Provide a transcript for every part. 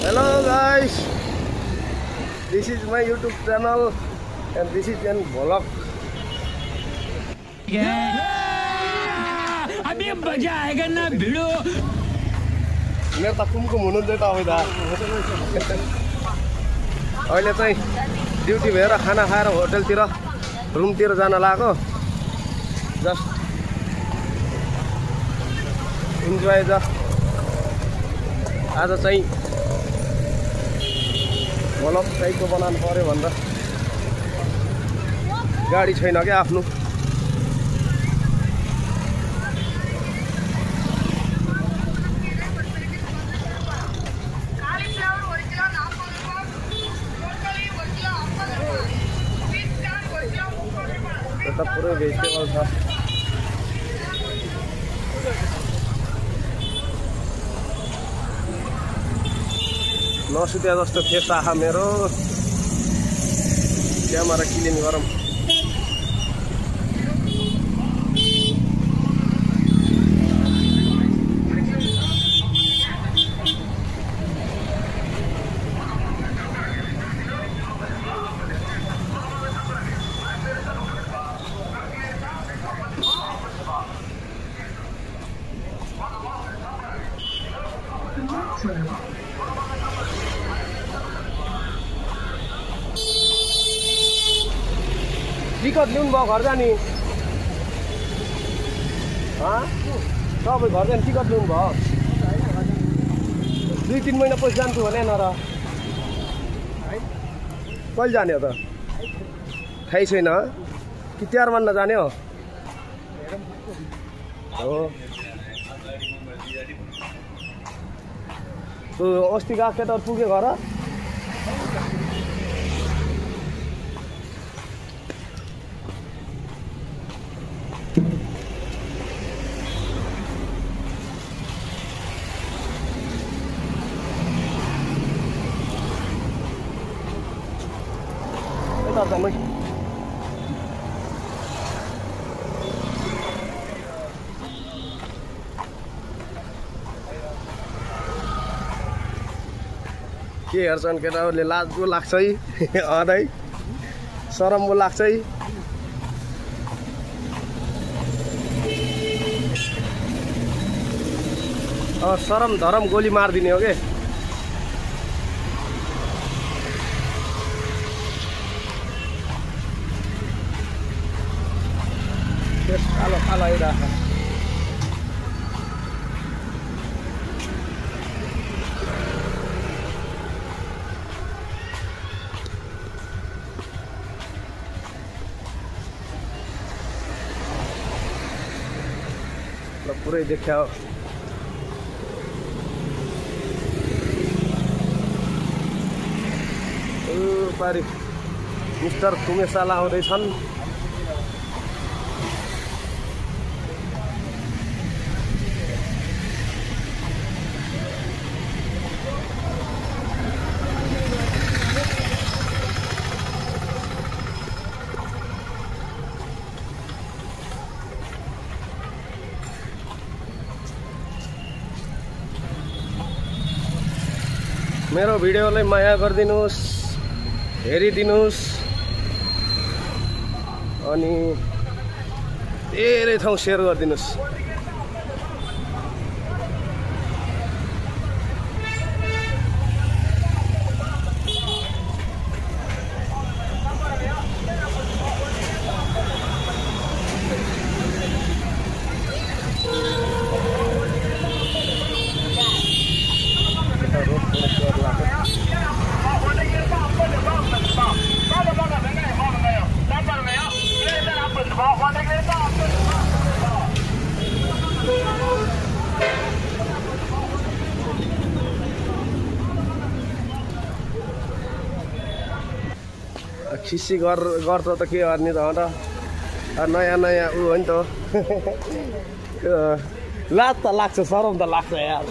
Hello guys, this is my YouTube channel and this is an vlog. अभी मजा आएगा ना भिड़ो मेरो त कुमकुम हुनुहुन्छ त अब दा अहिले चाहिँ ड्युटी भएर खाना खाएर होटलतिर रुमतिर जान लाग्यो जस्ट इन्जोय द आज चाहिँ भ्लग टाइपको बनाउनु पर्यो भनेर गाडी छैन क्या आफ्नो यता पुरै भेजिटेबल छ नसुत्या जस्तो फेस आखा मेरो क्यामेरा क्लिन गरौँ टिकट लिनु भयो घर जाने तपाईँ घर जाने टिकट लिनु भयो 2-3 महिना पछि जान्छु भने न र कहिले जाने हो त थाहै छैन कि तिहार मान्न जाने हो त्यो अस्ति गएको केटाहरू पुग्यो घर Tamay. के हेर्छन् केटाहरूले लाज पो लाग्छ है अदै शरम पो लाग्छ है शरम धरम गोली मारिदिने हो के कालो कालो आइरहेको पुरै देख्या पारी मिस्टर कुमेसाला आउँदैछन् मेरो भिडियोलाई माया गरिदिनुस् हेरिदिनुस् अनि धेरै ठाउँ शेयर गरिदिनुस् खिसी गर्छ त के गर्ने त नयाँ नयाँ उ हो नि त लाज त लाग्छ शरम त लाग्छ यार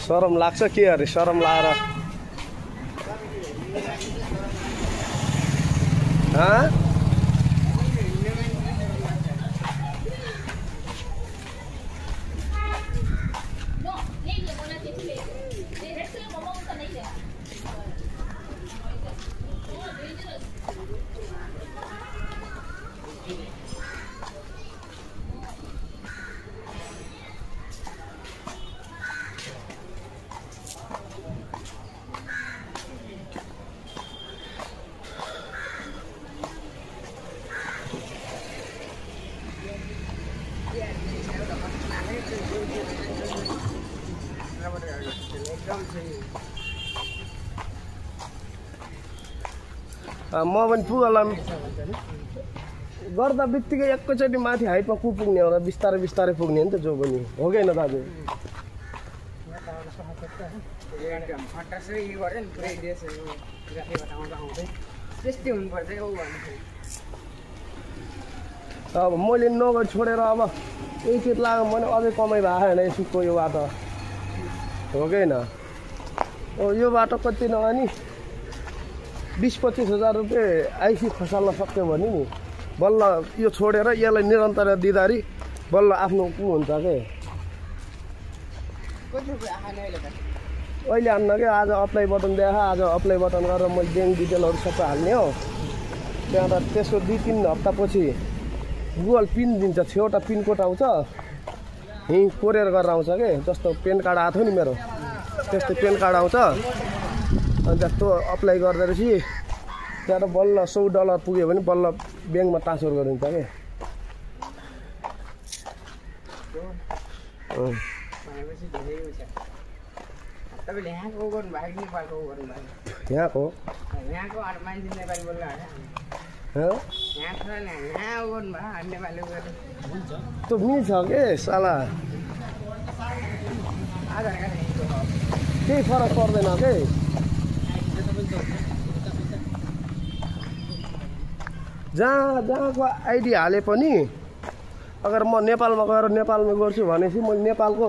शरम लाग्छ के अरे शरम लाएर म पनि पुगला गर्दा बित्तिकै एकैचोटि माथि हाइटमा पुग्ने होला बिस्तारै बिस्तारै पुग्ने नि त जो पनि हो कि होइन दाजु अब मैले नगरी छोडेर अब एकचोटि लाग्यो भने अझै कमाइ भएको छैन यसको यो बाटो हो कि होइन यो बाटो कति नभए 20-25 हजार रुपियाँ आइसी खसाल्न सक्यो भने नि बल्ल यो छोडेर यसलाई निरन्तर दिँदाखेरि बल्ल आफ्नो को हुन्छ के अहिले हान्न के आज अप्लाई बटन देखा आज अप्लाई बटन गरेर मैले ब्याङ्क डिटेलहरू सबै हाल्ने हो त्यहाँबाट त्यसको 2-3 हप्तापछि गुगल पिन दिन्छ छेउटा पिन कोड आउँछ यहीँ कोरियर गरेर आउँछ के जस्तो पेन कार्ड आएको थियो नि मेरो त्यस्तै पेन कार्ड आउँछ अनि त्यो अप्लाई गर्दा रहेछ त्यहाँबाट बल्ल $100 पुग्यो भने बल्ल ब्याङ्कमा ट्रान्सफर गरिन्छ के यहाँको त्यो मिल्छ के साला केही फरक पर्दैन के जहाँको आइडी हाले पनि अगर म नेपालमा गएर नेपालमा गर्छु भनेपछि मैले नेपालको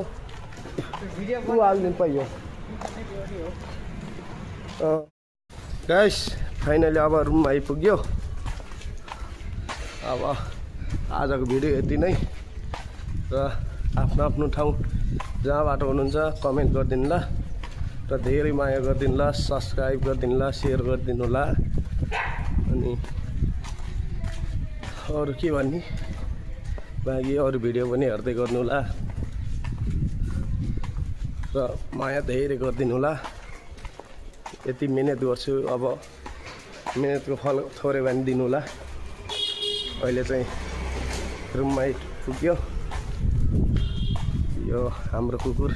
ऊ हालिदिनु पाइयो गाइस फाइनली अब रुममा आइपुग्यो अब आजको भिडियो यति नै र आफ्नो आफ्नो ठाउँ जहाँबाट हुनुहुन्छ कमेन्ट गरिदिनु ल र धेरै माया गरिदिनु ल सब्सक्राइब गरिदिनु ल सेयर गरिदिनु होला अनि अरू के भन्ने बाँकी अरू भिडियो पनि हेर्दै गर्नु होला र माया धेरै गरिदिनु होला यति मिहिनेत गर्छु अब मिहिनेतको फल थोरै भए पनि दिनु होला अहिले चाहिँ रुममा पुग्यो यो हाम्रो कुकुर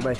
बाई